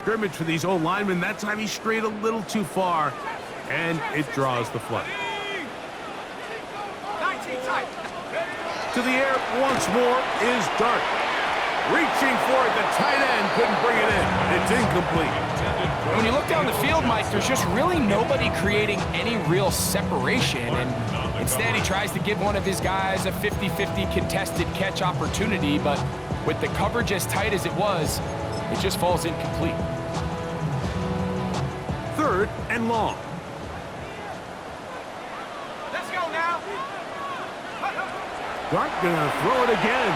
Scrimmage for these old linemen. That time he strayed a little too far, and it draws the flag. To the air once more is Dart. Reaching for it, the tight end couldn't bring it in. It's incomplete. When you look down the field, Mike, there's just really nobody creating any real separation, and instead he tries to give one of his guys a 50-50 contested catch opportunity, but with the coverage as tight as it was, it just falls incomplete. 3rd and long. Let's go now. Dart gonna throw it again.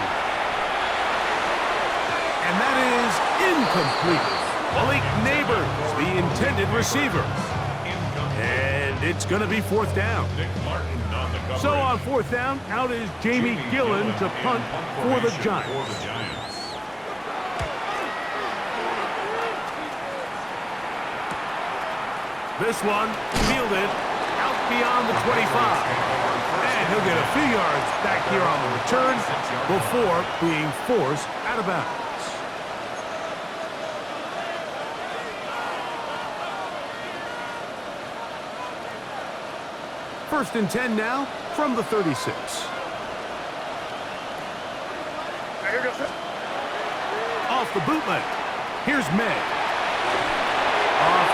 And that is incomplete. Malik Neighbors, the intended receiver. And it's gonna be 4th down. So on 4th down, out is Jamie Gillen to punt for the Giants. This one fielded out beyond the 25. And he'll get a few yards back here on the return before being forced out of bounds. 1st and 10 now from the 36. Off the bootleg. Here's May.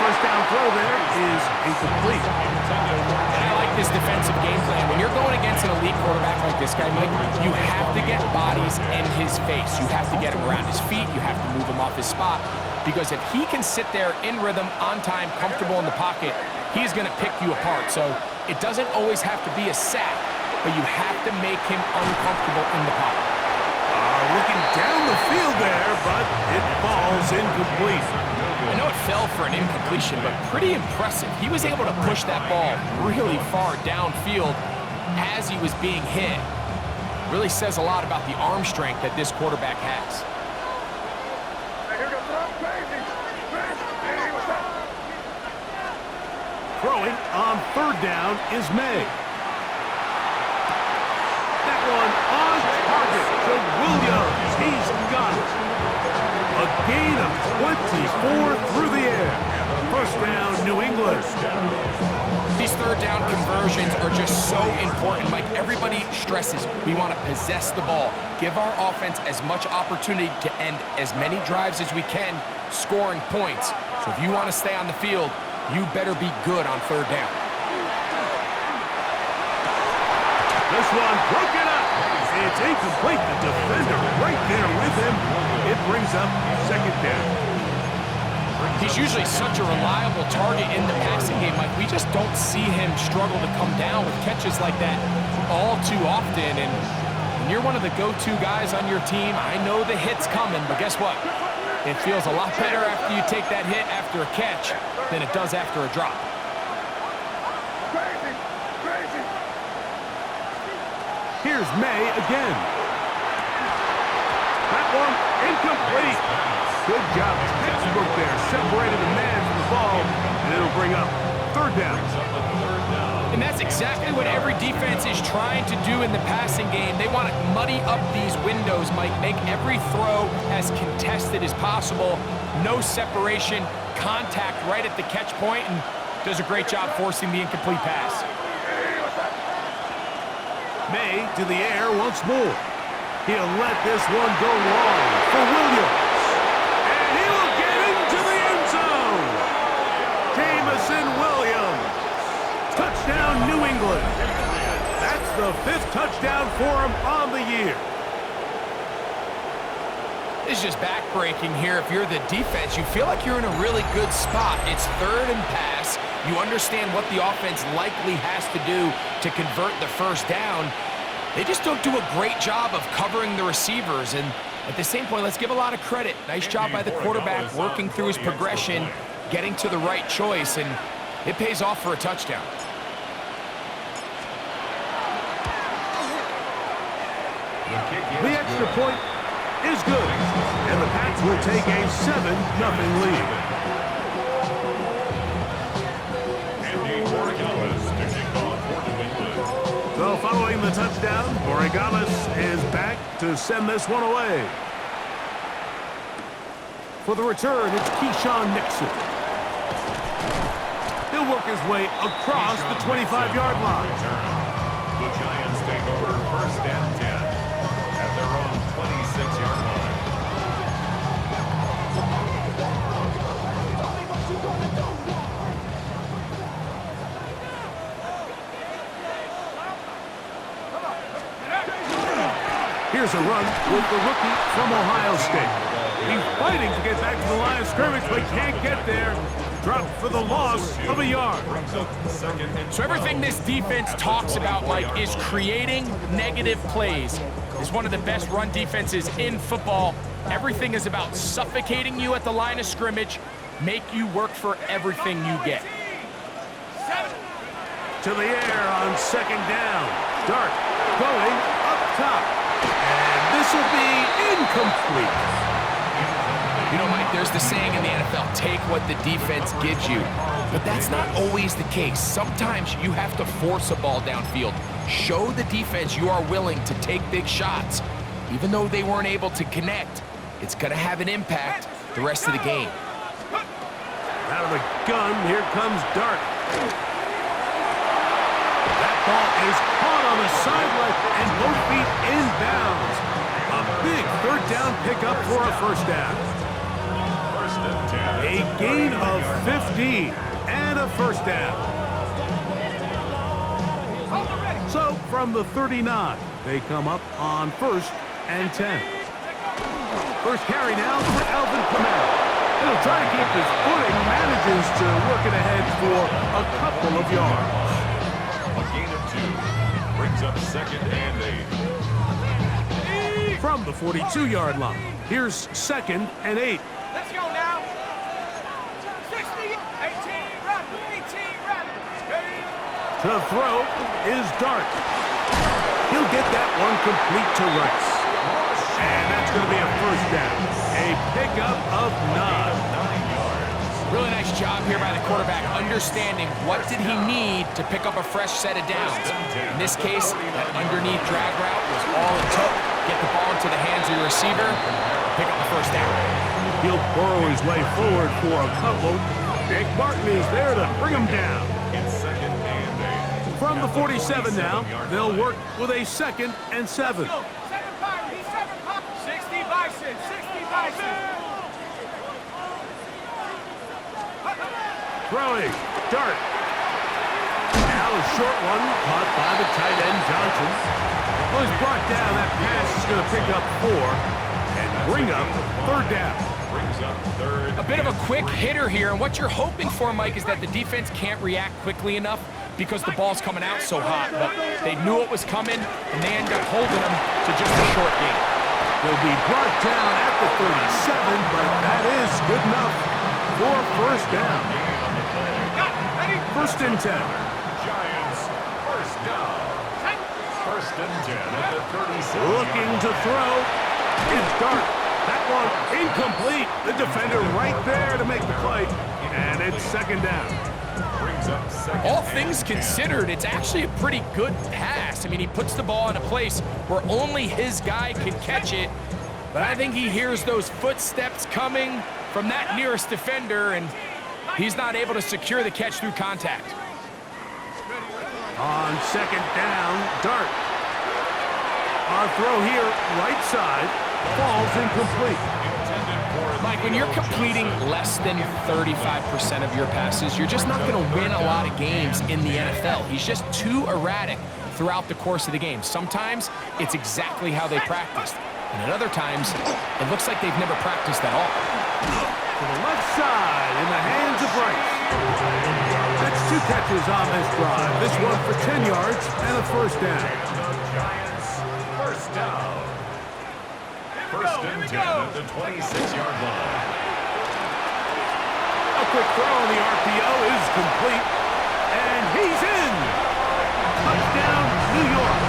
1st down throw there is incomplete. And I like this defensive game plan. When you're going against an elite quarterback like this guy, Mike, you have to get bodies in his face. You have to get him around his feet. You have to move him off his spot. Because if he can sit there in rhythm, on time, comfortable in the pocket, he's going to pick you apart. So it doesn't always have to be a sack, but you have to make him uncomfortable in the pocket. Looking down the field there, but it falls incomplete. I know it fell for an incompletion, but pretty impressive. He was able to push that ball really far downfield as he was being hit. Really says a lot about the arm strength that this quarterback has. Throwing on 3rd down is May. That one on target to Williams. He's got it. A gain of 24 through the air. 1st down, New England. These 3rd down conversions are just so important. Mike, everybody stresses we want to possess the ball, give our offense as much opportunity to end as many drives as we can, scoring points. So if you want to stay on the field, you better be good on 3rd down. This one broken up. It's incomplete. The defender right there with him. It brings up 2nd down. He's usually such a reliable target in the passing game, Mike. We just don't see him struggle to come down with catches like that all too often. And when you're one of the go-to guys on your team, I know the hit's coming, but guess what? It feels a lot better after you take that hit after a catch than it does after a drop. Here's May again. That one incomplete. Good job. Textbook there. Separated the man from the ball, and it'll bring up 3rd down. And that's exactly what every defense is trying to do in the passing game. They want to muddy up these windows, Mike, make every throw as contested as possible. No separation, contact right at the catch point, and does a great job forcing the incomplete pass. May to the air once more. He'll let this one go long for Williams. And he will get into the end zone. Jamison Williams. Touchdown, New England. That's the 5th touchdown for him on the year. It's just back-breaking here. If you're the defense, you feel like you're in a really good spot. It's 3rd and pass. You understand what the offense likely has to do to convert the 1st down. They just don't do a great job of covering the receivers. And at the same point, let's give a lot of credit. Nice job by the quarterback working through his progression, getting to the right choice, and it pays off for a touchdown. The extra point is good, and the Pats will take a 7-0 lead. So following the touchdown, Borregales is back to send this one away. For the return, it's Keyshawn Nixon. He'll work his way across the 25-yard line. The Giants take over first and 10 at their own 26-yard line. Here's a run with the rookie from Ohio State. He's fighting to get back to the line of scrimmage, but can't get there. Dropped for the loss of a yard. So everything this defense talks about, Mike, is creating negative plays. It's one of the best run defenses in football. Everything is about suffocating you at the line of scrimmage, make you work for everything you get. To the air on second down. Dart going up top. And this will be incomplete. You know, Mike, there's the saying in the NFL, take what the defense gives you. But that's not always the case. Sometimes you have to force a ball downfield. Show the defense you are willing to take big shots. Even though they weren't able to connect, it's going to have an impact the rest of the game. Out of the gun, here comes Dart. That ball is caught on the sideline and both feet inbounds. A big third down pickup for a first down. A gain of 15 and a first down. So from the 39, they come up on first and 10. First carry now for Alvin Kamara. He'll try to keep his footing, manages to work it ahead for a couple of yards. A gain of 2 brings up second and 8. From the 42-yard line, here's second and 8. Let's go now. 60, 18, run, 18, run. To throw is Dart. He'll get that one complete to Rice. And that's going to be a first down. A pickup of 9. Really nice job here by the quarterback, understanding what did he need to pick up a fresh set of downs. In this case, that underneath drag route was all it took. Get the ball into the hands of your receiver, pick up the first down. He'll burrow his way forward for a couple. Nick Martin is there to bring him down. It's second and 8. From the 47 now, they'll work with a second and 7. 7 5, he's 7 5. 60 Bison, 60 Bison. Throwing, Dart. Now a short one, caught by the tight end Johnson. Well, he's brought down. That pass is going to pick up 4 and bring up third down. Brings up third. A bit of a quick hitter here, and what you're hoping for, Mike, is that the defense can't react quickly enough because the ball's coming out so hot. But they knew it was coming, and they end up holding them to just a short gain. They'll be brought down at the 37, but that is good enough for first down. First and 10. Giants first down. First and 10 at the 37. Looking to throw. It's Dart. That one incomplete. The defender right there to make the play. And it's second down. Brings up second. All things considered, it's actually a pretty good pass. I mean, he puts the ball in a place where only his guy can catch it. But I think he hears those footsteps coming from that nearest defender, and he's not able to secure the catch through contact. On second down, Dart. Our throw here, right side, falls incomplete. Mike, when you're completing less than 35% of your passes, you're just not going to win a lot of games in the NFL. He's just too erratic throughout the course of the game. Sometimes it's exactly how they practiced, and at other times it looks like they've never practiced at all. To the left side, in the hands of Rice. That's 2 catches on this drive. This one for 10 yards and a first down. Giants first down. First and 10 at the 26-yard line. A quick throw on the RPO is complete, and he's in. Touchdown, New York.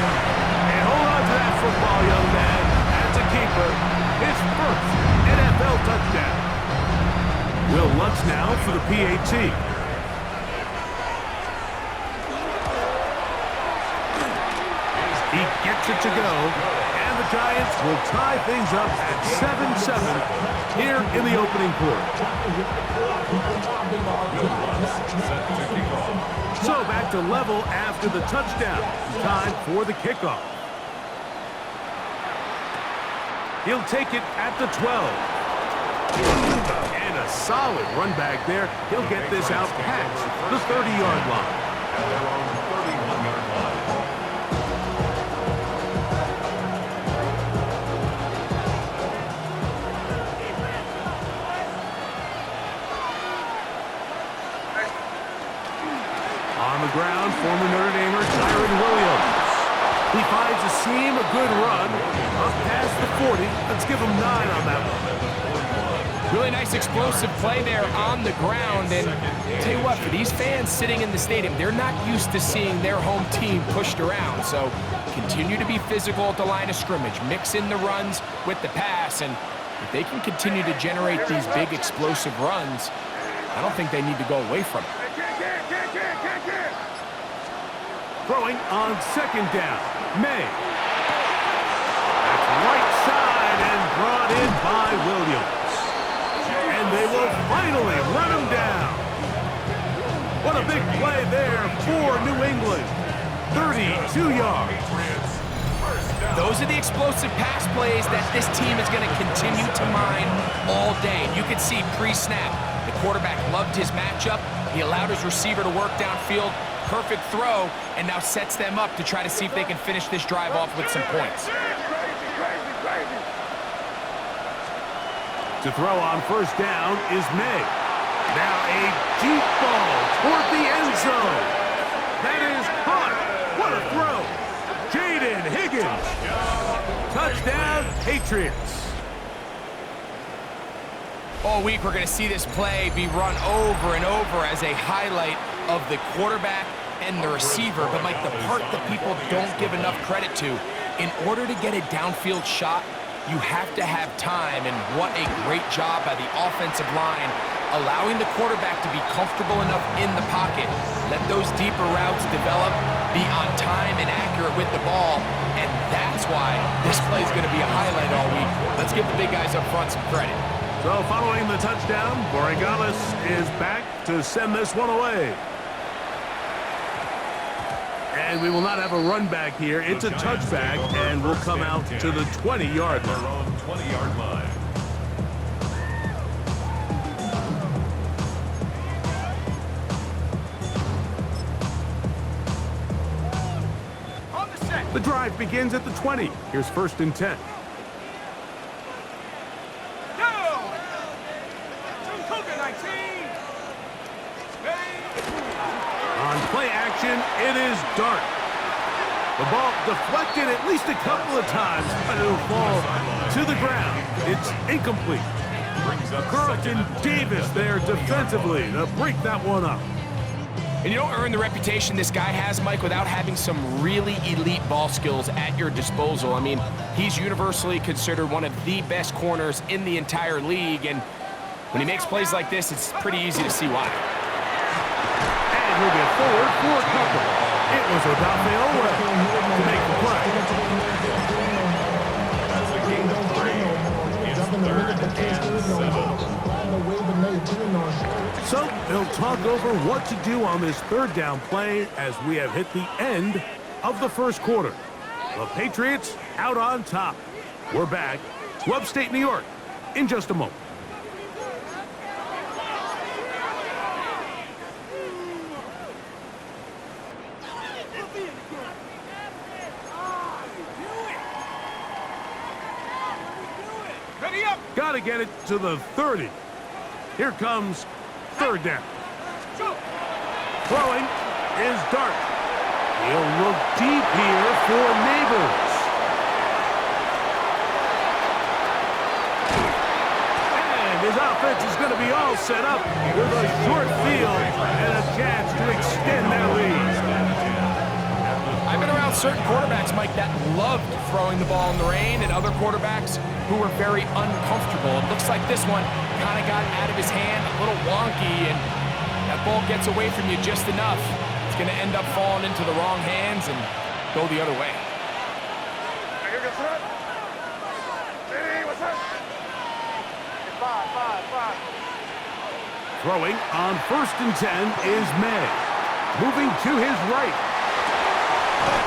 And hold on to that football, young man. That's a keeper. His first NFL touchdown. Will Lutz now for the PAT. He gets it to go, and the the Giants will tie things up at 7-7 here in the opening quarter. So back to level after the touchdown. Time for the kickoff. He'll take it at the 12. And a solid run back there. He'll get this out past the 30-yard line. At their own 31-yard line. On the ground, former Notre Damer Tyron Williams. He finds a seam, a good run, up past the 40. Let's give him 9 on that one. Really nice explosive play there on the ground. And I'll tell you what, for these fans sitting in the stadium, they're not used to seeing their home team pushed around. So continue to be physical at the line of scrimmage. Mix in the runs with the pass. And if they can continue to generate these big explosive runs, I don't think they need to go away from it. Throwing on second down. May. That's right side and brought in by Williams. And they will finally run him down. What a big play there for New England. 32 yards. Those are the explosive pass plays that this team is going to continue to mine all day. And you can see pre-snap, the quarterback loved his matchup. He allowed his receiver to work downfield. Perfect throw, and now sets them up to try to see if they can finish this drive off with some points. To throw on first down is May. Now a deep ball toward the end zone. That is caught. What a throw. Jaden Higgins. Touchdown, Patriots. All week, we're going to see this play be run over and over as a highlight of the quarterback and the receiver. But, Mike, the part that people don't give enough credit to, in order to get a downfield shot, you have to have time. And what a great job by the offensive line, allowing the quarterback to be comfortable enough in the pocket. Let those deeper routes develop, be on time and accurate with the ball. And that's why this play is going to be a highlight all week. Let's give the big guys up front some credit. So following the touchdown, Borregales is back to send this one away. And we will not have a run back here. It's a touchback, and we'll come out to the 20-yard line. Their own 20-yard line. On the set. The drive begins at the 20. Here's 1st and 10. On play action, it is Dart. The ball deflected at least a couple of times, but it'll fall to the ground. It's incomplete. Carlton Davis there defensively to break that one up. And you don't earn the reputation this guy has, Mike, without having some really elite ball skills at your disposal. I mean, he's universally considered one of the best corners in the entire league, and when he makes plays like this, it's pretty easy to see why. And he'll get forward for a couple. It was Odafe Oweh to make the play. That's a gain of 3. It's 3rd and 7. So they'll talk over what to do on this 3rd down play as we have hit the end of the 1st quarter. The Patriots out on top. We're back to upstate New York in just a moment. Ready up. Got to get it to the 30. Here comes 3rd down. Go. Throwing is Dart. He'll look deep here for Neighbors. And his offense is going to be all set up with a short field and a chance to extend their lead. I've been around certain quarterbacks, Mike, that loved throwing the ball in the rain, and other quarterbacks who were very uncomfortable. It looks like this one kind of got out of his hand, a little wonky, and that ball gets away from you just enough. It's going to end up falling into the wrong hands and go the other way. Here goes front. Throwing on 1st and 10 is May. Moving to his right.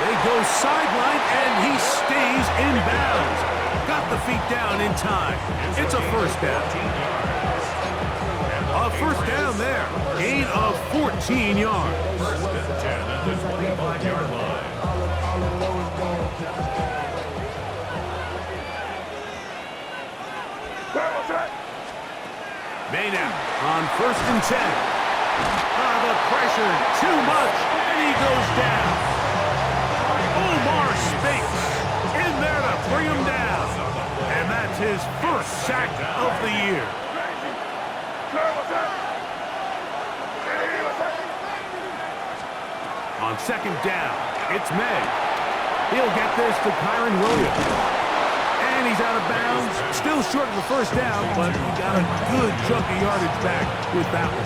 They go sideline, and he stays in bounds. Got the feet down in time. It's a first down. A first down there. Gain of 14 yards. 1st and 10 at the 25-yard line. May now on 1st and 10. The pressure, too much, and he goes down. Omar Spinks in there to bring him down. And that's his first sack of the year. On 2nd down, it's May. He'll get this to Kyron Williams. And he's out of bounds. Still short of the first down, but he got a good chunk of yardage back with that one.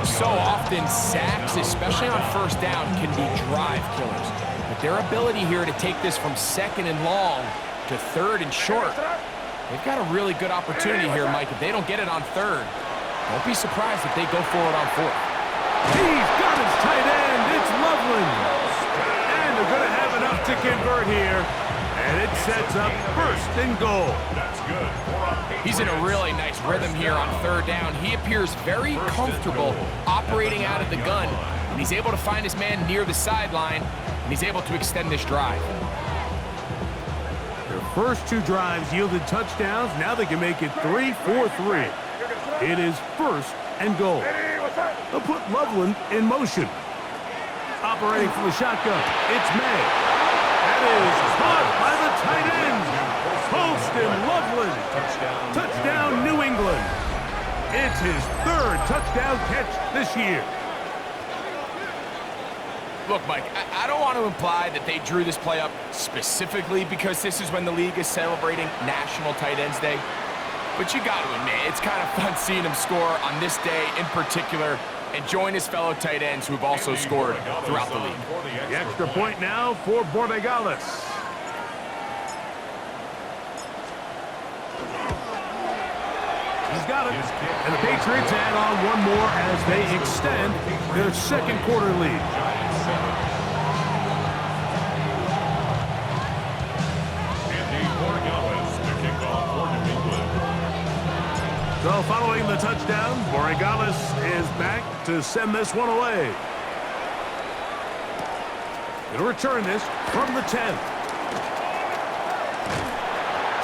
So often, sacks, especially on 1st down, can be drive killers. But their ability here to take this from 2nd and long to 3rd and short, they've got a really good opportunity here, Mike. If they don't get it on 3rd, don't be surprised if they go for it on 4th. He's got his tight end. It's Loveland. And they're going to have enough to convert here. And it sets up 1st and goal. That's good. He's in a really nice rhythm here on 3rd down. He appears very comfortable operating out of the gun. And he's able to find his man near the sideline. And he's able to extend this drive. Their first 2 drives yielded touchdowns. Now they can make it 3-4-3. It is 1st and goal. They'll put Loveland in motion. Operating from the shotgun, it's May. That is caught by the tight end. Poston Loveland. Touchdown, New England. It's his 3rd touchdown catch this year. Look, Mike, I don't want to imply that they drew this play up specifically because this is when the league is celebrating National Tight Ends Day. But you got to admit, it's kind of fun seeing him score on this day in particular and join his fellow tight ends who have also scored throughout the league. The extra point now for Borregales. He's got it. And the Patriots add on one more as they extend their 2nd quarter lead. So following the touchdown, Borregales is back to send this one away. He'll return this from the 10.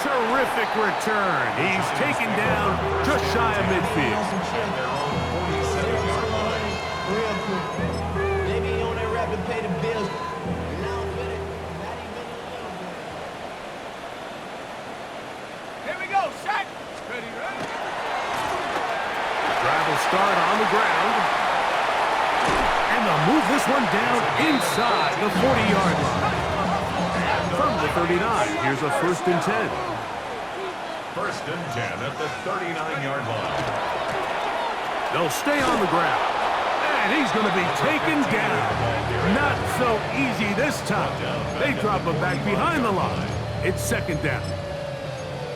Terrific return. He's taken down just shy of midfield. Maybe on that rap and pay the bills. Here we go, sack. Ready, ready. Drive will start on the ground. And they'll move this one down inside the 40-yard line. From the 39, here's a 1st and 10. 1st and 10 at the 39-yard line. They'll stay on the ground. And he's going to be taken down. Not so easy this time. They drop him back behind the line. It's 2nd down.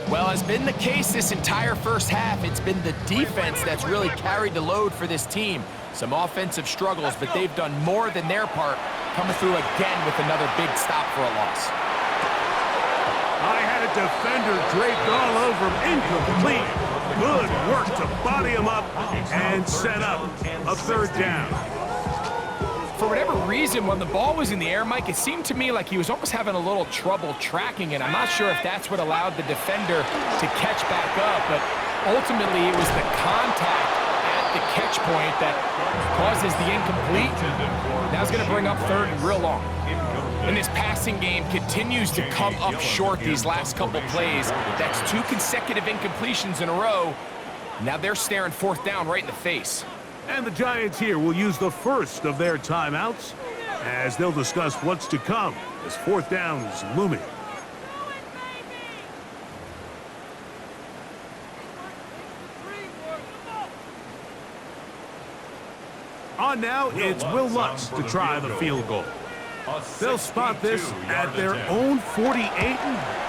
Well, as been the case this entire first half, it's been the defense that's really carried the load for this team. Some offensive struggles, but they've done more than their part, coming through again with another big stop for a loss. I had a defender draped all over him, incomplete. Good work to body him up and set up a 3rd down. For whatever reason, when the ball was in the air, Mike, it seemed to me like he was almost having a little trouble tracking it. I'm not sure if that's what allowed the defender to catch back up, but ultimately it was the contact at the catch point that causes the incomplete. Now it's going to bring up 3rd and real long. And this passing game continues to come up short these last couple plays. That's 2 consecutive incompletions in a row. Now they're staring 4th down right in the face. And the Giants here will use the first of their timeouts as they'll discuss what's to come as 4th down is looming. On now, it's Will Lutz to try the field goal. They'll spot this at their own 48,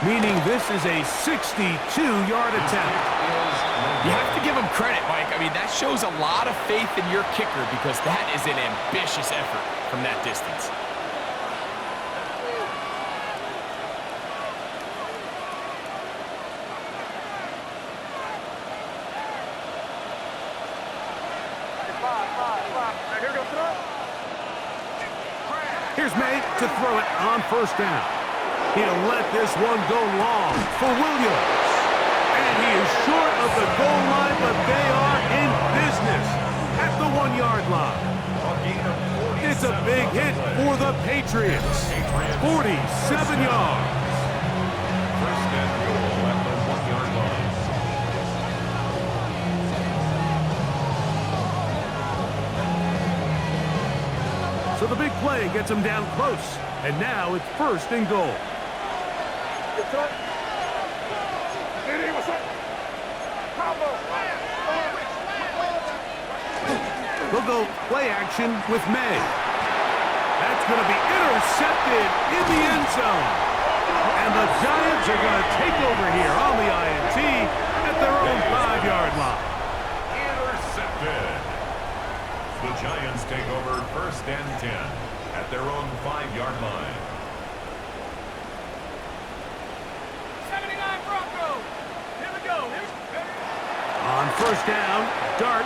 meaning this is a 62-yard attempt. You have to give him credit, Mike. I mean, that shows a lot of faith in your kicker because that is an ambitious effort from that distance. Here's May to throw it on first down. He'll let this one go long for Williams. And he is short of the goal line, but they are in business at the 1-yard line. It's a big hit for the Patriots. 47 yards. First and goal at the 1-yard line. So the big play gets him down close. And now it's first and goal. We'll go play action with May. That's going to be intercepted in the end zone. And the Giants are going to take over here on the INT at their own 5-yard line. Intercepted. The Giants take over first and 10 at their own 5-yard line. 79 Broncos. Here we go. On first down, Dart.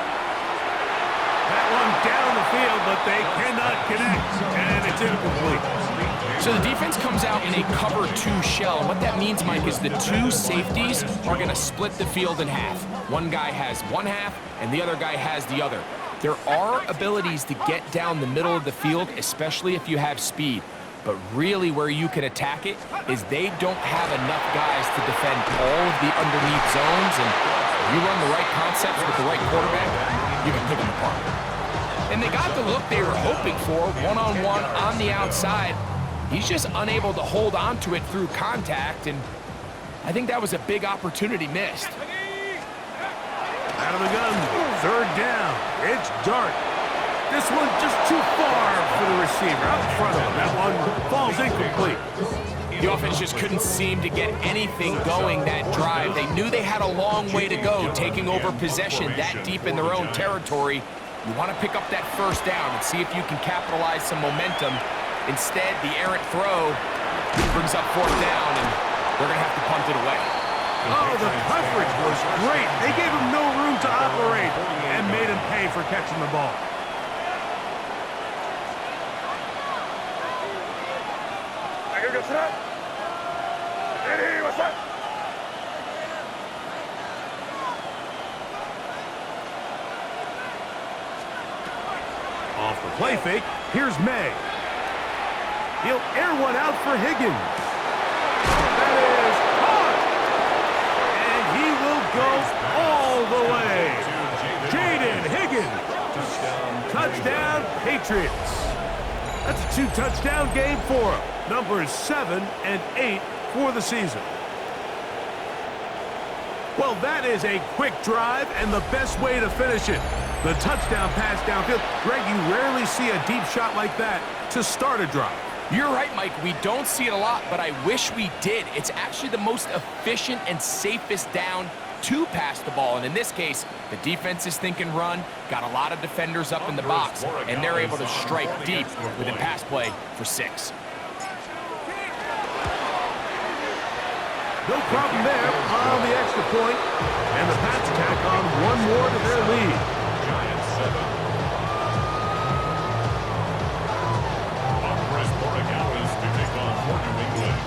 That one down the field, but they cannot connect. And it's incomplete. So the defense comes out in a cover 2 shell. And what that means, Mike, is the 2 safeties are going to split the field in half. One guy has one half, and the other guy has the other. There are abilities to get down the middle of the field, especially if you have speed. But really where you can attack it is they don't have enough guys to defend all of the underneath zones. And if you run the right concepts with the right quarterback, you can pick them apart. And they got the look they were hoping for, one-on-one on the outside. He's just unable to hold on to it through contact, and I think that was a big opportunity missed. Out of the gun, third down. It's Dart. This one just too far for the receiver. Out in front of him. That one falls incomplete. The offense just couldn't seem to get anything going that drive. They knew they had a long way to go, taking over possession that deep in their own territory. You want to pick up that first down and see if you can capitalize some momentum. Instead, the errant throw brings up fourth down, and they're going to have to punt it away. Oh, the coverage was great. They gave him no room to operate and made him pay for catching the ball. Off the play fake, here's May. He'll air one out for Higgins. That is caught. And he will go all the way. Jaden Higgins. Touchdown, Patriots. That's a 2-touchdown game for him. Numbers 7 and 8 for the season. Well, that is a quick drive and the best way to finish it. The touchdown pass downfield. Greg, you rarely see a deep shot like that to start a drive. You're right, Mike. We don't see it a lot, but I wish we did. It's actually the most efficient and safest down to pass the ball. And in this case, the defense is thinking run, got a lot of defenders up in the box, and they're able to strike deep with a pass play for 6. No problem there on the extra point. And the Pats tack on one more to their lead. Giants 7. Chris Borregales to take on for New England.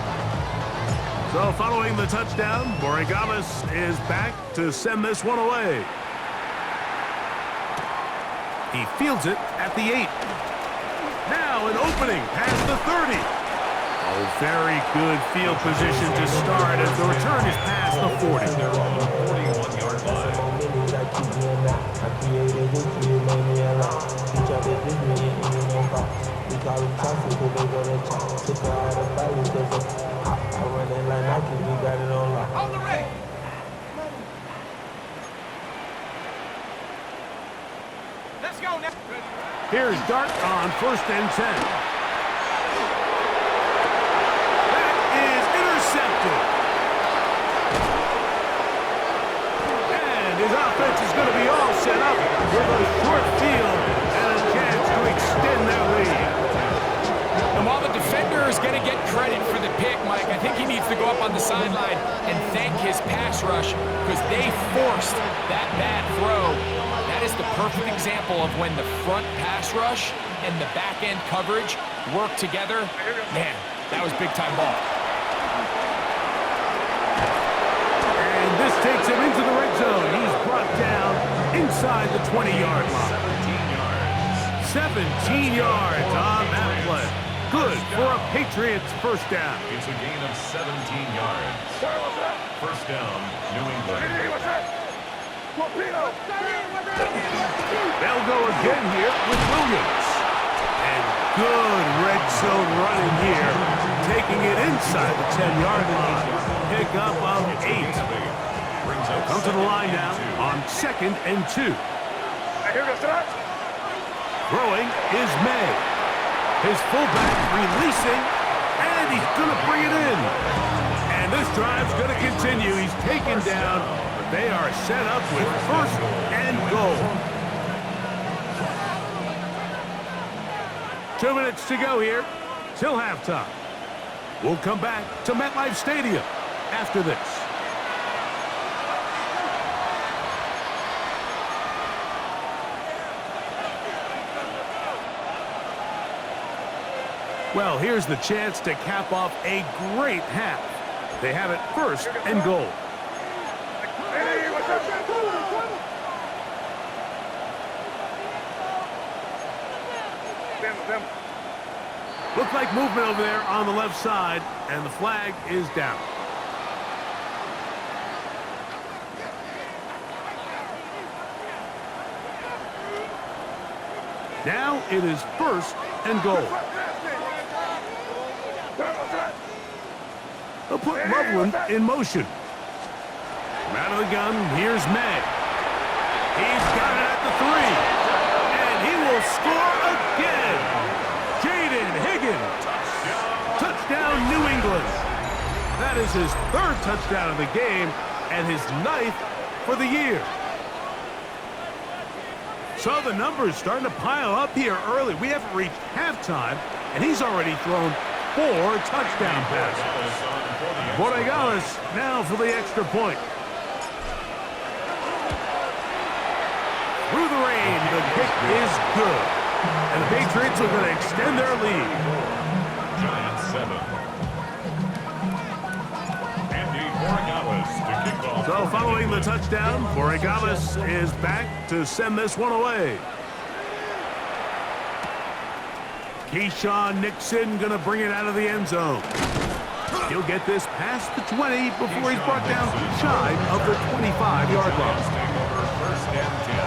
So following the touchdown, Borregales is back to send this one away. He fields it at the 8. Now an opening past the 30. Oh, very good field position to start as the return is past the 40. They're on the 41-yard line. Hold the ready. Let's go now. Here's Dart on first and 10. And his offense is going to be all set with a short field and a chance to extend their lead. And while the defender is going to get credit for the pick, Mike, I think he needs to go up on the sideline and thank his pass rush because they forced that bad throw. That is the perfect example of when the front pass rush and the back end coverage work together. Man, that was big-time ball. And this takes him into the red zone. He's brought down inside the 20-yard line. 17 yards on that play. Good for a Patriots first down. It's a gain of 17 yards. First down, New England. They'll go again here with Williams. And good red zone running here, taking it inside the 10-yard line. Pick up of 8. Come to the line now on 2nd and 2. Throwing is May. His fullback releasing, and he's going to bring it in. And this drive's going to continue. He's taken down, but they are set up with 1st and goal. 2 minutes to go here till halftime. We'll come back to MetLife Stadium after this. Well, here's the chance to cap off a great half. They have it 1st and goal. Looks like movement over there on the left side, and the flag is down. Now it is 1st and goal. They'll put Loveland in motion. From out of the gun, here's May. He's got it at the 3. And he will score again. Jaden Higgins. Touchdown, New England. That is his 3rd touchdown of the game and his 9th for the year. So the numbers starting to pile up here early. We haven't reached halftime, and he's already thrown 4 touchdown passes. Borregales now for the extra point. Through the rain, the kick is good. And the Patriots are going to extend their lead. Giants 7. Andy Borregales to kick off. So following the touchdown, Borregales is back to send this one away. Keyshawn Nixon going to bring it out of the end zone. He'll get this past the 20 before he's brought down shy of the 25-yard line. Take over 1st and 10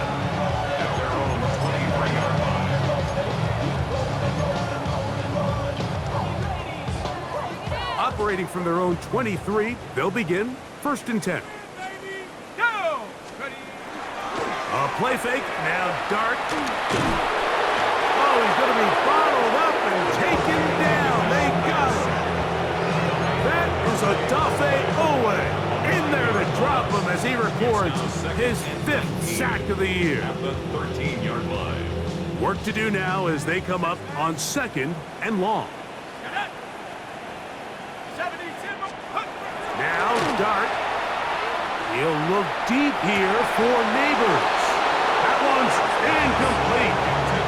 at their own 23-yard line. Operating from their own 23, they'll begin 1st and 10. Go! A play fake, now Dart. Oh, he's going to be bottled up and taken down. They got him. That is Odafe Owe in there to drop him as he records his 5th sack of the year. At the 13-yard line. Work to do now as they come up on 2nd and long. Now Dart. He'll look deep here for Neighbors. That one's incomplete.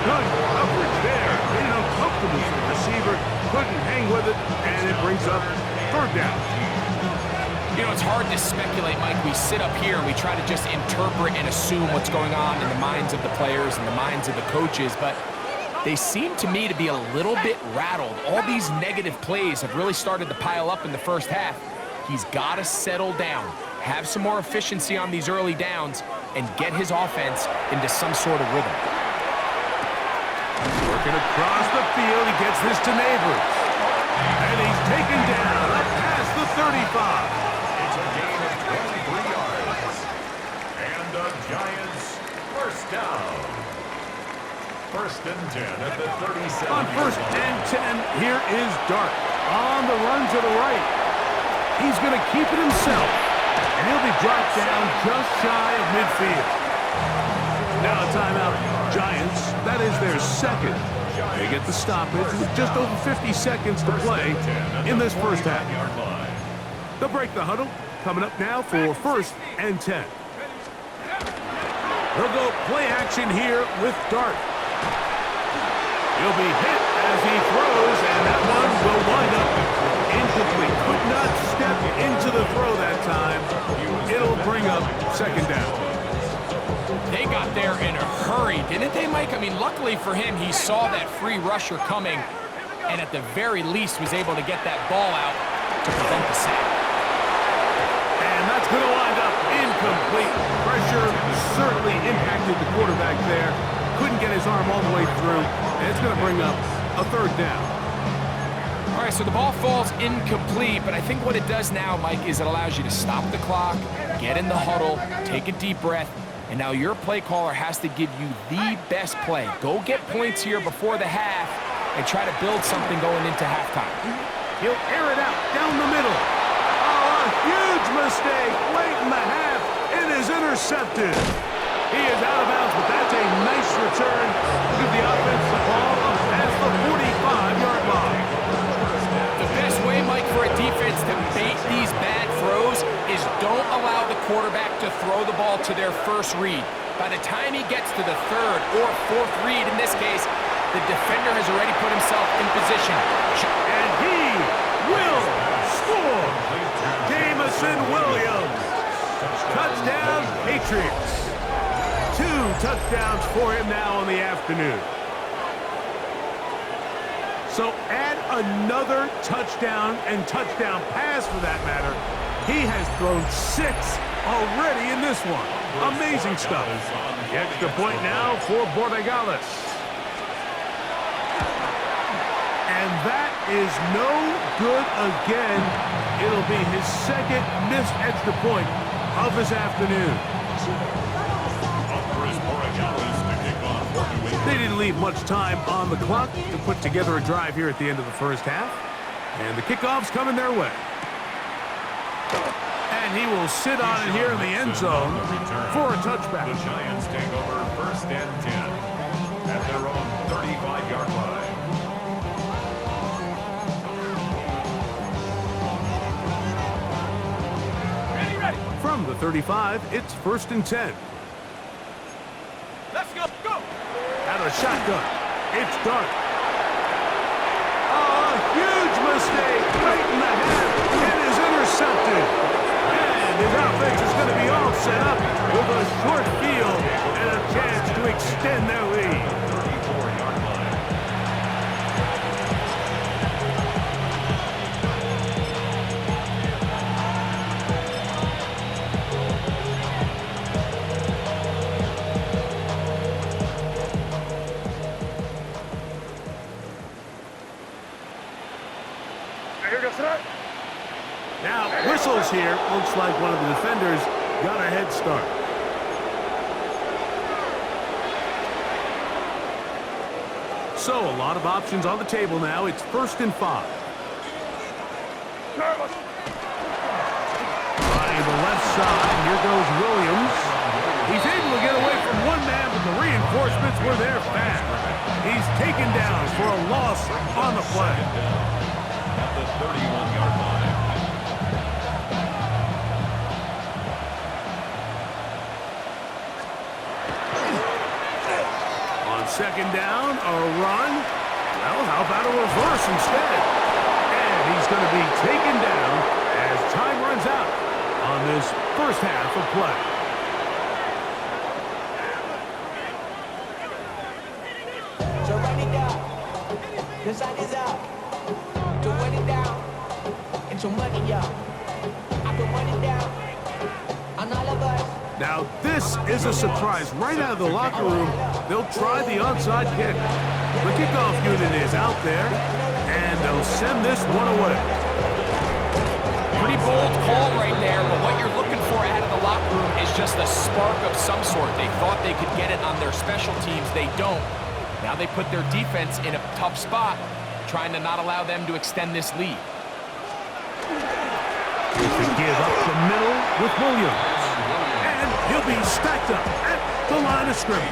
Good coverage there. Made it uncomfortable for the receiver. Couldn't hang with it, and it brings up 3rd down. You know, it's hard to speculate, Mike. We sit up here and we try to just interpret and assume what's going on in the minds of the players and the minds of the coaches, but they seem to me to be a little bit rattled. All these negative plays have really started to pile up in the first half. He's got to settle down, have some more efficiency on these early downs, and get his offense into some sort of rhythm. Working across the field, he gets this to Neighbors. And he's taken down up past the 35. It's a gain of 23 yards. And the Giants 1st down. 1st and 10 at the 37. On 1st and 10, here is Dart on the run to the right. He's going to keep it himself, and he'll be brought down just shy of midfield. Now a timeout. Giants, that is their second. They get the stoppage with just over 50 seconds to play in this first half. They'll break the huddle. Coming up now for 1st and 10. They'll go play action here with Dart. He'll be hit as he throws, and that one will wind up incomplete. Could not step into the throw that time. It'll bring up 2nd down. They got there in a hurry, didn't they, Mike? I mean, luckily for him, he saw that free rusher coming, and at the very least was able to get that ball out to prevent the sack. And that's going to wind up incomplete. Pressure certainly impacted the quarterback there. Couldn't get his arm all the way through, and it's going to bring up a 3rd down. All right, so the ball falls incomplete, but I think what it does now, Mike, is it allows you to stop the clock, get in the huddle, take a deep breath, and now your play caller has to give you the best play. Go get points here before the half and try to build something going into halftime. He'll air it out down the middle. Oh, a huge mistake late in the half. It is intercepted. He is out of bounds, but that's a nice return. Give the offense the ball up past the 45-yard line. The best way, Mike, for a defense to bait these bad throws is don't allow the quarterback to throw the ball to their first read. By the time he gets to the 3rd or 4th read, in this case, the defender has already put himself in position. And he will score. Jameson Williams. Touchdown, Patriots. 2 touchdowns for him now in the afternoon. So add another touchdown and touchdown pass for that matter. He has thrown 6 already in this one. Amazing stuff. The extra point now for Borregales. And that is no good again. It'll be his 2nd missed extra point of this afternoon. They didn't leave much time on the clock to put together a drive here at the end of the first half. And the kickoff's coming their way. And he will sit on it here in the end zone for a touchback. The Giants take over 1st and 10 at their own 35-yard line. Ready. From the 35, it's 1st and 10. Let's go. Go. Out of shotgun, it's Dart. Oh, a huge mistake late in the half. It is intercepted. And his offense is going to be all set up with a short field and a chance to extend their lead. 34-yard line. Now, whistles here. Looks like one of the defenders got a head start. So, a lot of options on the table now. It's 1st and 5. Running the left side. Here goes Williams. He's able to get away from one man, but the reinforcements were there fast. He's taken down for a loss on the play. At the 31-yard line. On 2nd down, a run. Well, how about a reverse instead? And he's going to be taken down as time runs out on this first half of play. So run it down. The sun is up. To run it down. And some money up. I can run it down. On all of us. Now, this is a surprise. Right out of the locker room, they'll try the onside kick. The kickoff unit is out there, and they'll send this one away. Pretty bold call right there, but what you're looking for out of the locker room is just a spark of some sort. They thought they could get it on their special teams. They don't. Now they put their defense in a tough spot, trying to not allow them to extend this lead. To give up the middle with Williams. And he'll be stacked up at the line of scrimmage.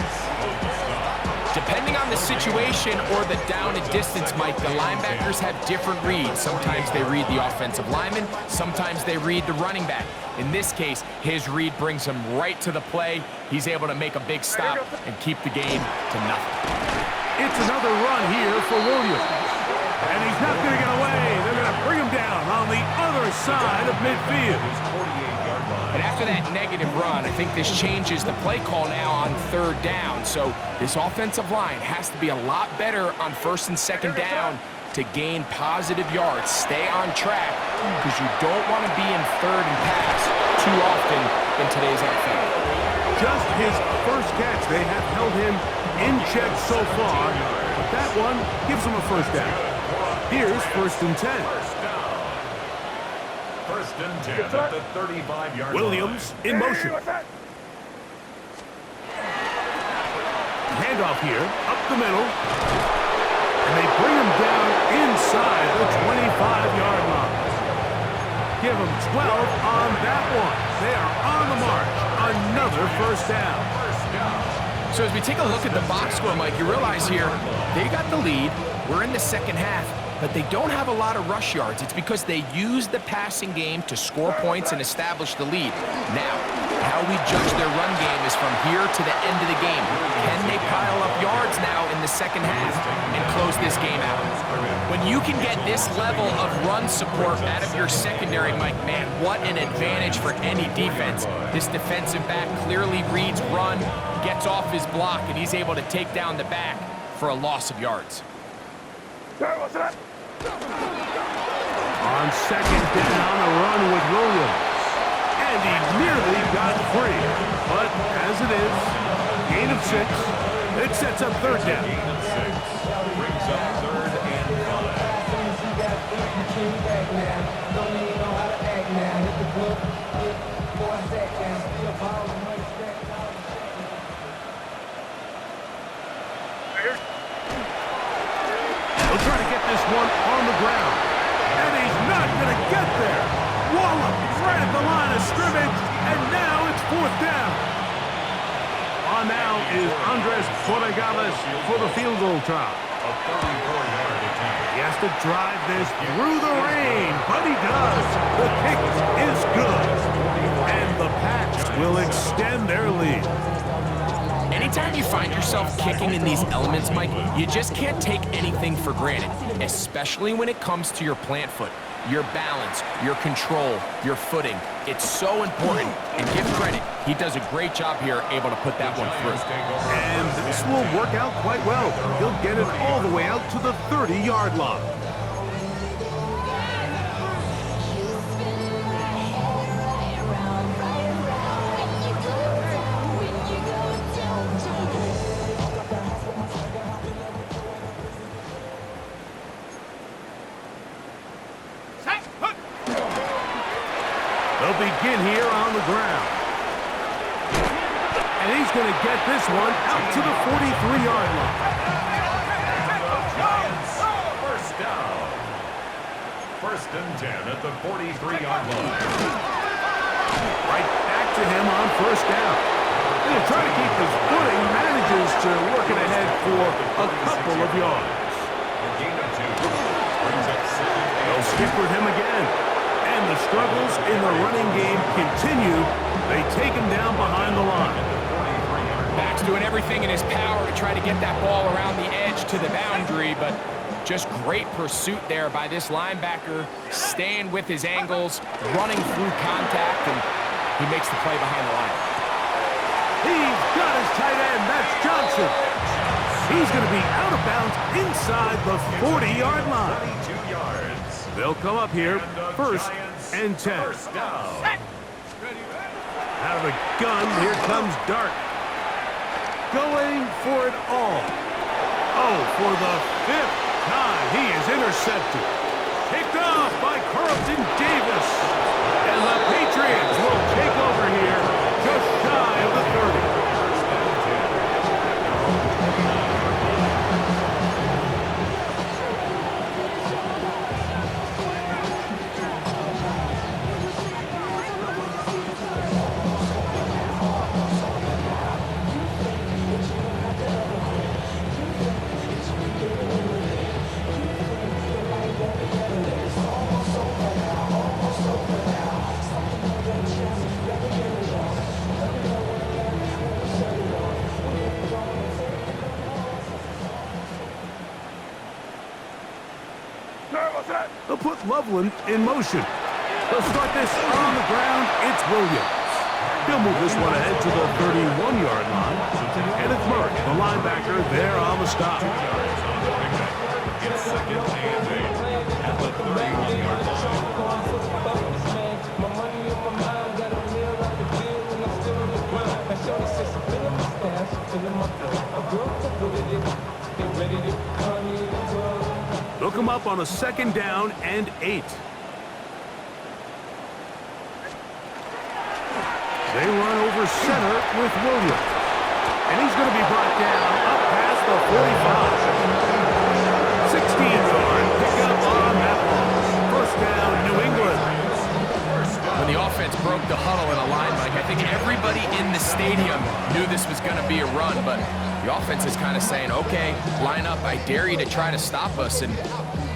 Depending on the situation or the down and distance, Mike, the linebackers have different reads. Sometimes they read the offensive lineman, sometimes they read the running back. In this case, his read brings him right to the play. He's able to make a big stop and keep the game to nothing. It's another run here for Williams. And he's not going to get away. They're going to bring him down on the other side of midfield. And after that negative run, I think this changes the play call now on third down. So this offensive line has to be a lot better on first and second down to gain positive yards. Stay on track because you don't want to be in third and pass too often in today's NFL. Just his first catch. They have held him in check so far. But that one gives him a first down. Here's first and 10. First and 10 at the 35-yard line. Williams in motion. Handoff here, up the middle. And they bring him down inside the 25-yard line. Give him 12 on that one. They are on the march. Another first down. So as we take a look at the box score, Mike, you realize here they got the lead. We're in the second half, but they don't have a lot of rush yards. It's because they use the passing game to score points and establish the lead. Now, how we judge their run game is from here to the end of the game. Can they pile up yards now in the second half and close this game out? When you can get this level of run support out of your secondary, Mike, man, what an advantage for any defense. This defensive back clearly reads run, gets off his block, and he's able to take down the back for a loss of yards. On second down, a run with Williams. And he nearly got free. But as it is, gain of 6. It sets up third down. Gain of 6 brings up third and 5. He'll try to get this one on the ground. And he's not going to get there. Wallop right at the line of scrimmage. And now it's fourth down. On now is Andres Borregales for the field goal try. A 34-yard attempt. He has to drive this through the rain, but he does. The kick is good. And the Pats will extend their lead. Anytime you find yourself kicking in these elements, Mike, you just can't take anything for granted, especially when it comes to your plant foot, your balance, your control, your footing. It's so important, and give credit. He does a great job here, able to put that one through. And this will work out quite well. He'll get it all the way out to the 30-yard line. They'll begin here on the ground. And he's going to get this one out to the 43-yard line. Giants first down. First and 10 at the 43-yard line. Right back to him on first down. He'll try to keep his footing, manages to work it ahead for a couple of yards. A gain of 2 brings up second. They'll stick with him again. And the struggles in the running game continue. They take him down behind the line. Max doing everything in his power to try to get that ball around the edge to the boundary, but just great pursuit there by this linebacker, staying with his angles, running through contact, and he makes the play behind the line. He's got his tight end. That's Johnson. He's going to be out of bounds inside the 40-yard line. 22 yards. They'll come up here, first and 10. First down. Out of the gun, here comes Dart. Going for it all. Oh, for the 5th time, he is intercepted. Picked off by Carlton Davis. And the Patriots will take over here just shy of the 30. They'll put Loveland in motion. They'll start this on the ground. It's Williams. He'll move this one ahead to the 31-yard line. And it's Murray, the linebacker, there on the stop. It's second and 8 at the 31-yard line. They'll come up on a second down and 8. They run over center with Williams. And he's going to be brought down up past the 45. 16-yard pickup on that ball. First down, New England. When the offense broke the huddle in a line, Mike, I think everybody in the stadium knew this was going to be a run, but the offense is kind of saying, okay, line up, I dare you to try to stop us, and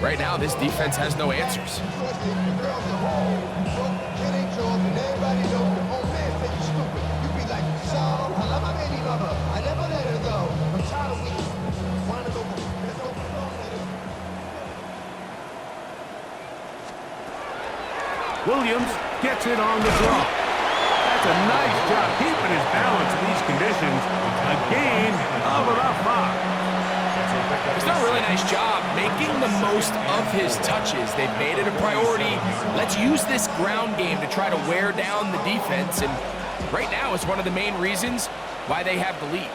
right now this defense has no answers. Williams gets it on the draw. That's a nice job keeping his balance in these conditions. A gain of about 5. He's done a really nice job making the most of his touches. They've made it a priority. Let's use this ground game to try to wear down the defense, and right now it's one of the main reasons why they have the lead.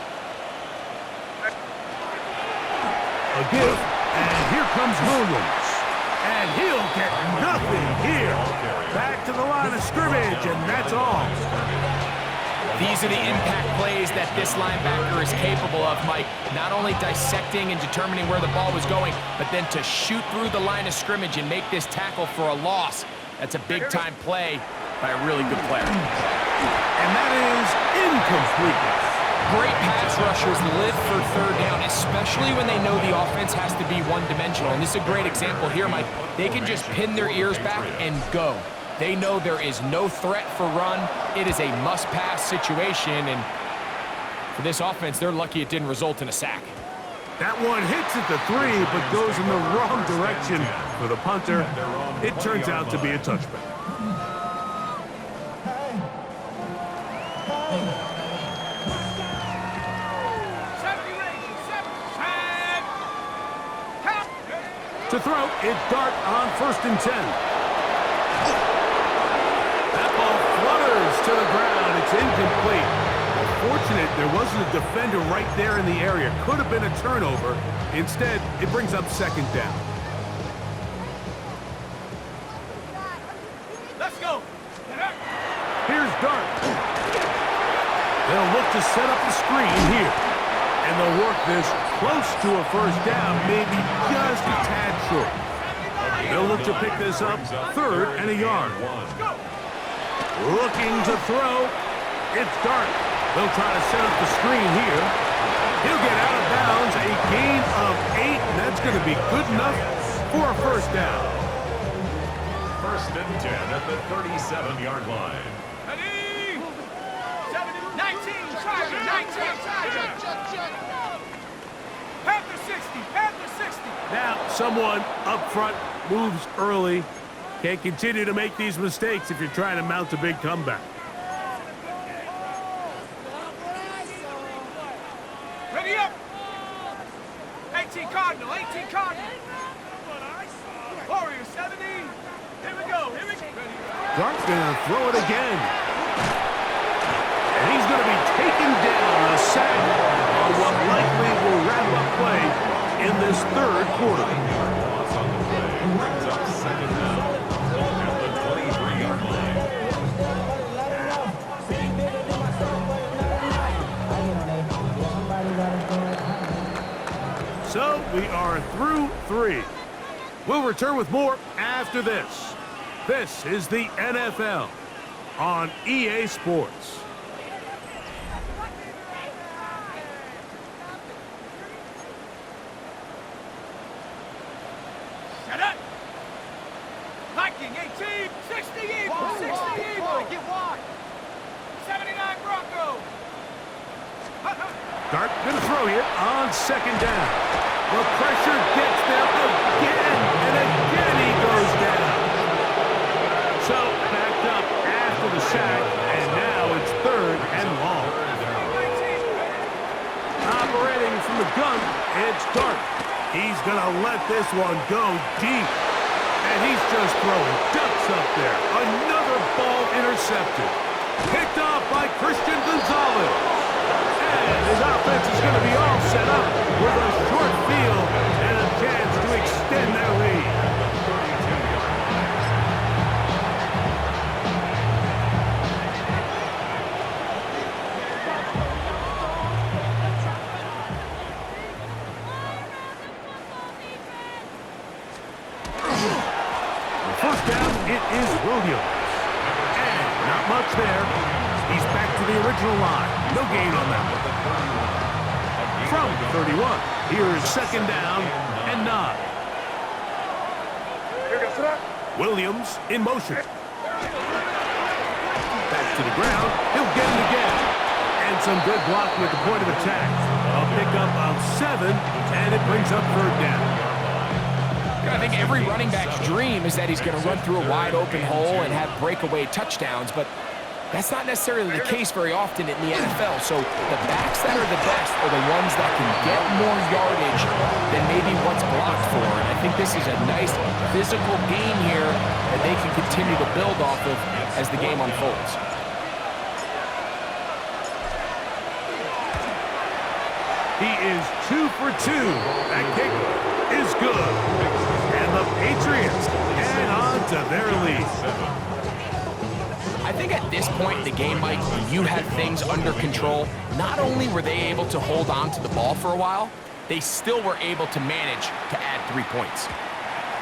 A give, and here comes Williams. And he'll get nothing here. Back to the line of scrimmage, and that's all. These are the impact plays that this linebacker is capable of, Mike. Not only dissecting and determining where the ball was going, but then to shoot through the line of scrimmage and make this tackle for a loss. That's a big-time play by a really good player. And that is incomplete. Great pass rushers live for third down, especially when they know the offense has to be one-dimensional. And this is a great example here, Mike. They can just pin their ears back and go. They know there is no threat for run. It is a must-pass situation, and for this offense, they're lucky it didn't result in a sack. That one hits at the 3, but goes in the wrong direction for the punter. It turns out to be a touchback. To throw, it's Dart on 1st and 10. That ball flutters to the ground. It's incomplete. Fortunate there wasn't a defender right there in the area. Could have been a turnover. Instead, it brings up second down. Let's go. Here's Dart. They'll look to set up the screen here. And they'll work this close to a first down, maybe just a tad short. They'll look to pick this up 3rd and a yard. Looking to throw. It's Dart. They'll try to set up the screen here. He'll get out of bounds, a gain of 8, and that's going to be good enough for a first down. 1st and 10 at the 37-yard line. Ready? 19, Tiger, 19, Tiger. Panther 60, Panther 60. Now, someone up front moves early. Can't continue to make these mistakes if you're trying to mount a big comeback. Ready up. 18 Cardinal, 18 Cardinal. Warrior 70. Here we go, here we go. Dart's going to throw it again. And he's going to be taken down, a sack on what likely will wrap up play in this 3rd quarter. Loss on the play brings up second down at the 23-yard line. So we are through 3. We'll return with more after this. This is the NFL on EA Sports. Set up. Viking 18, 60 Eagle, 60 Eagle. Get wide. 79 Bronco. Dart going to throw here on 2nd down. The pressure gets there again, and again he gun. It's Dart. He's going to let this one go deep. And he's just throwing ducks up there. Another ball intercepted. Picked off by Christian Gonzalez. And his offense is going to be all set up with a short field and a chance to extend their lead. First down, it is Williams. And not much there. He's back to the original line. No gain on that one. From 31, here's second down and 9. Williams in motion. Back to the ground. He'll get it again. And some good blocking at the point of attack. A pickup of 7, and it brings up third down. I think every running back's dream is that he's going to run through a wide open hole and have breakaway touchdowns, but that's not necessarily the case very often in the NFL. So the backs that are the best are the ones that can get more yardage than maybe what's blocked for. And I think this is a nice physical game here that they can continue to build off of as the game unfolds. He is 2 for 2. That kick is good. And the Patriots get on to their lead. I think at this point in the game, Mike, you had things under control. Not only were they able to hold on to the ball for a while, they still were able to manage to add 3 points.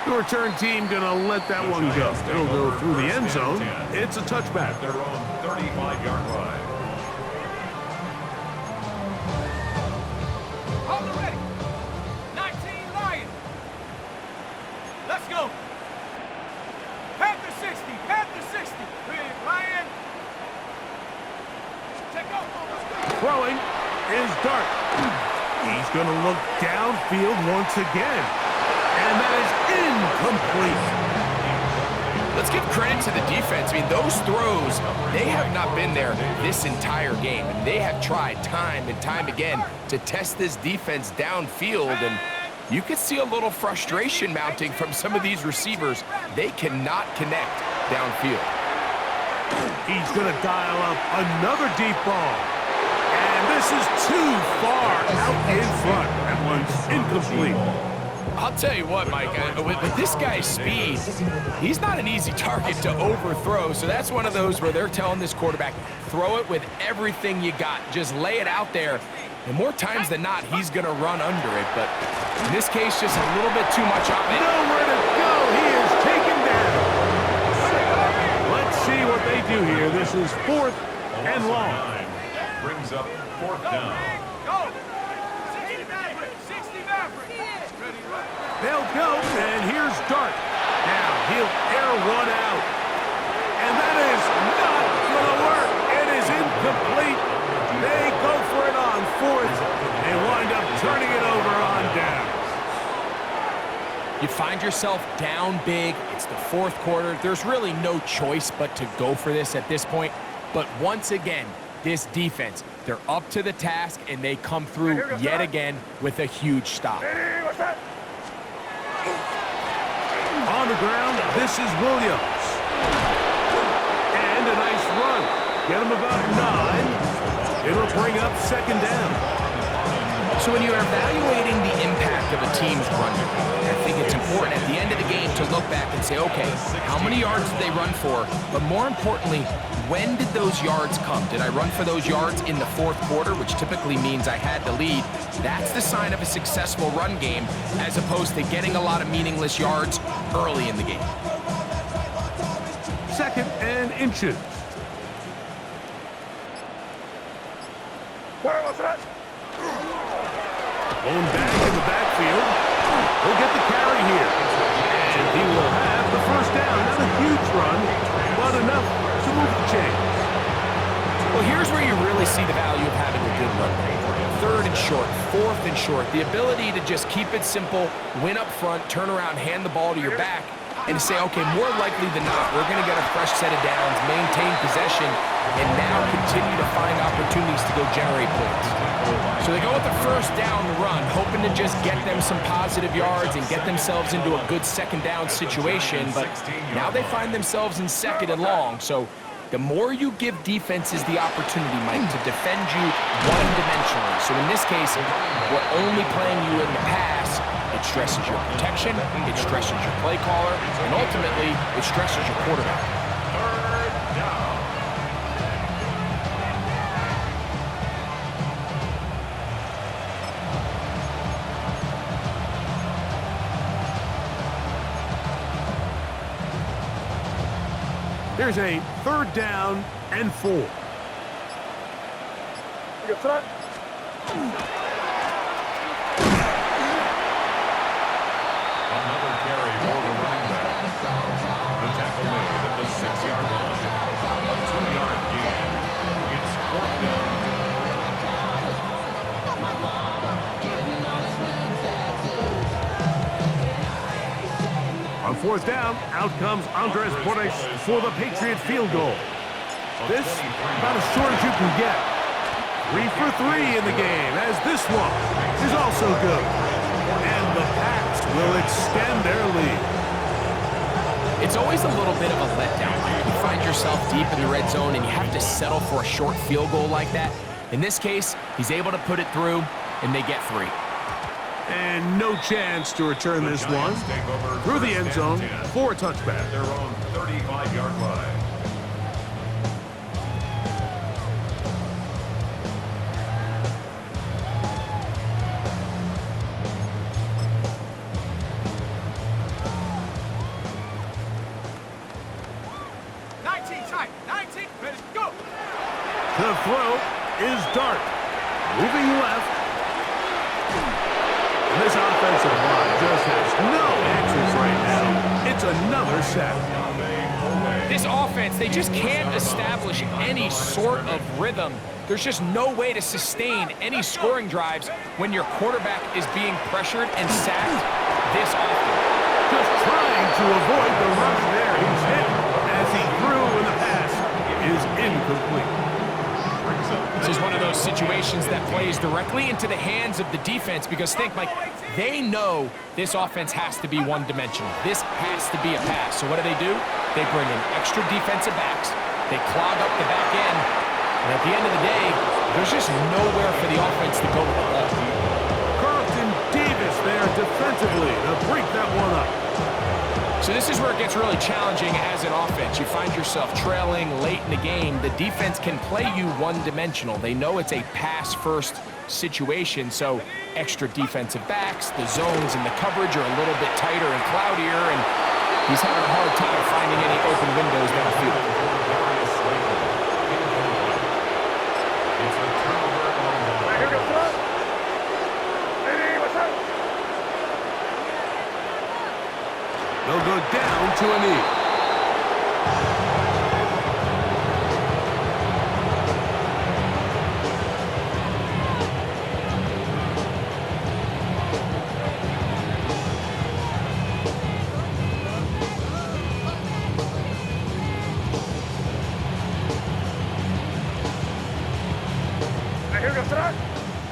The return team going to let that one go. It'll go through the end zone. It's a touchback. Their own 35-yard line. Hold it ready. 19 Lion. Let's go. Panther 60. Panther 60. Big Lion. Take off. Throwing is Dart. He's going to look downfield once again. And that is incomplete. Let's give credit to the defense. I mean, those throws, they have not been there this entire game. And they have tried time and time again to test this defense downfield. And you could see a little frustration mounting from some of these receivers. They cannot connect downfield. He's going to dial up another deep ball. And this is too far out in front. That one's incomplete. I'll tell you what, Mike, with this guy's speed, he's not an easy target to overthrow. So that's one of those where they're telling this quarterback, throw it with everything you got. Just lay it out there. And more times than not, he's going to run under it. But in this case, just a little bit too much on it. Nowhere to go. He is taken down. Let's see what they do here. This is 4th and long. Brings up 4th down. Go. 60 Maverick. 60 Maverick. Ready, run. They'll go, and here's Dart. Now he'll air one out. And that is not going to work. It is incomplete. They go for it on 4th. They wind up turning it over on down. You find yourself down big. It's the 4th quarter. There's really no choice but to go for this at this point. But once again, this defense, they're up to the task, and they come through yet again with a huge stop. On the ground, this is Williams. And a nice run. Get him about 9. It'll bring up second down. So when you're evaluating the impact of a team's run, I think it's important at the end of the game to look back and say, okay, how many yards did they run for? But more importantly, when did those yards come? Did I run for those yards in the 4th quarter, which typically means I had the lead? That's the sign of a successful run game, as opposed to getting a lot of meaningless yards early in the game. 2nd and inches. Lone back in the backfield. He'll get the carry here. And he will have the first down. Not a huge run, but enough to move the chains. Well, here's where you really see the value of having a good run game. 3rd and short, 4th and short. The ability to just keep it simple, win up front, turn around, hand the ball to your back. and to say, okay, more likely than not, we're going to get a fresh set of downs, maintain possession, and now continue to find opportunities to go generate points. So they go with the first down run, hoping to just get them some positive yards and get themselves into a good second down situation, but now they find themselves in second and long. So the more you give defenses the opportunity, Mike, to defend you one-dimensionally. So in this case, we're only playing you in the pass. It stresses your protection, it stresses your play caller, and ultimately, it stresses your quarterback. Third down. Here's a 3rd down and 4. Another carry for the running back. The tackle made at the 6-yard line. A 2-yard gain. It's 4th down. On 4th down, out comes Andres Borges for the Patriot field goal. This, about as short as you can get. 3 for 3 in the game, as this one is also good. And the Pats will extend their lead. It's always a little bit of a letdown. You find yourself deep in the red zone and you have to settle for a short field goal like that. In this case, he's able to put it through, and they get 3. And no chance to return this one through the end zone for a touchback. Their own 35-yard line. The throw is Dart. Moving left. And this offensive line just has no answers right now. It's another sack. This offense, they just can't establish any sort of rhythm. There's just no way to sustain any scoring drives when your quarterback is being pressured and sacked this often. Just trying to avoid the rush there. He's hit as he threw, and the pass is incomplete. This is one of those situations that plays directly into the hands of the defense, because think, Mike, they know this offense has to be one-dimensional. This has to be a pass. So what do? They bring in extra defensive backs. They clog up the back end. And at the end of the day, there's just nowhere for the offense to go with the ball. Carlton Davis there defensively to break that one up. So this is where it gets really challenging as an offense. You find yourself trailing late in the game. The defense can play you one-dimensional. They know it's a pass-first situation, so extra defensive backs, the zones and the coverage are a little bit tighter and cloudier, and he's having a hard time finding any open windows downfield. They'll go down to a knee.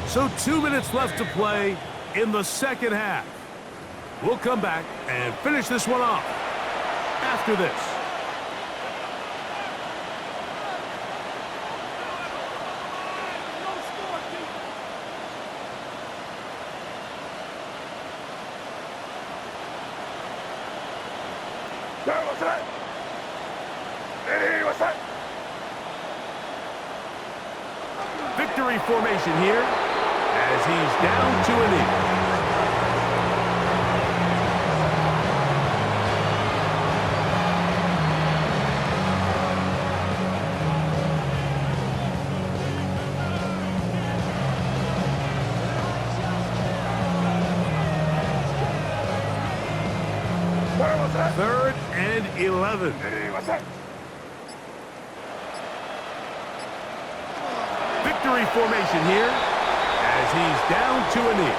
So 2 minutes left to play in the second half. We'll come back and finish this one off after this. Victory formation here as he's down to a knee. Third and 11. Victory formation here as he's down to a knee.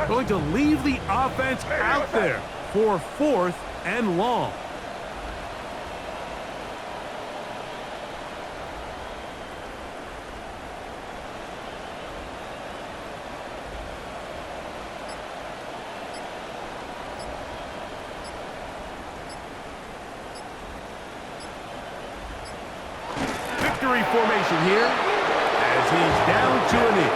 Going to leave the offense out there for 4th and long. Victory formation here as he's down to a knee.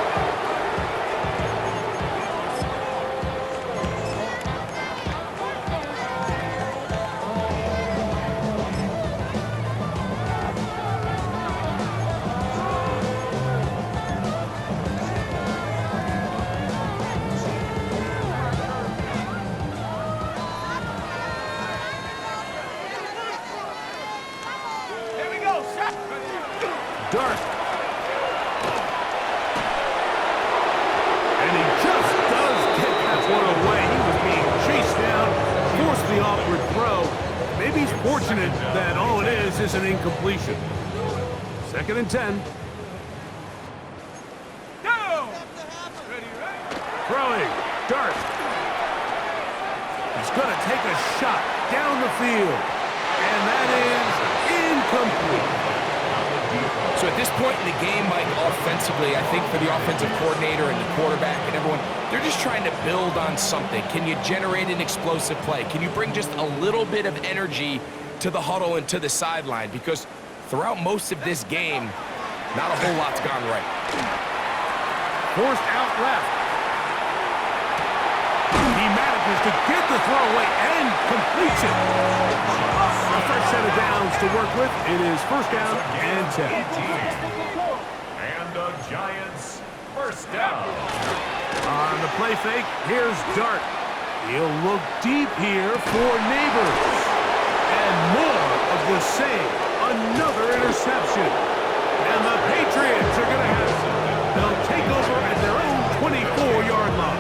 Here we go, set. Dart. And he just does get that one away. He was being chased down, forced the awkward throw. Maybe he's fortunate that all it is an incompletion. 2nd and 10. Go! Ready, right? Throwing. Dart. He's going to take a shot down the field. And that is incomplete. So at this point in the game, Mike, offensively, I think for the offensive coordinator and the quarterback and everyone, they're just trying to build on something. Can you generate an explosive play? Can you bring just a little bit of energy to the huddle and to the sideline? Because throughout most of this game, not a whole lot's gone right. Forced out left. He manages to get the throw away and completes it. A fresh set of downs to work with. It is 1st down and 10. And the Giants, 1st down. On the play fake, here's Dart. He'll look deep here for Neighbors. And more of the same. Another interception. And the Patriots are going to have it. They'll take over at their own 24-yard line.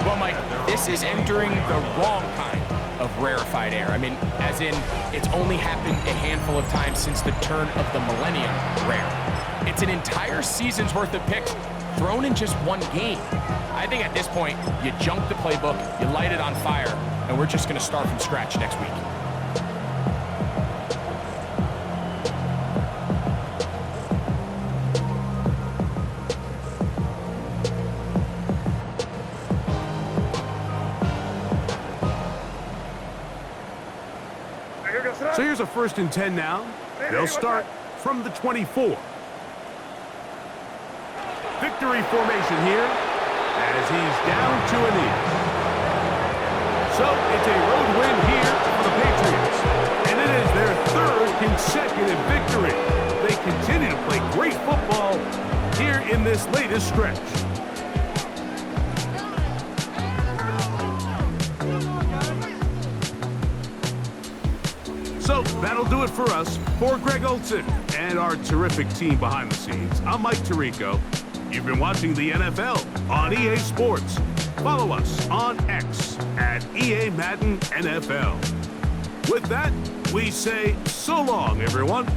Well, Mike, this is entering the wrong kind of rarefied air. I mean, as in, it's only happened a handful of times since the turn of the millennium rare. It's an entire season's worth of picks thrown in just one game. I think at this point, you junk the playbook, you light it on fire, and we're just going to start from scratch next week. So here's a 1st and 10 now. They'll start from the 24. Victory formation here as he's down to a knee. So it's a road win here for the Patriots. And it is their 3rd consecutive victory. They continue to play great football here in this latest stretch. So that'll do it for us. For Greg Olson and our terrific team behind the scenes, I'm Mike Tirico. You've been watching the NFL on EA Sports. Follow us on X at EA Madden NFL. With that, we say so long, everyone.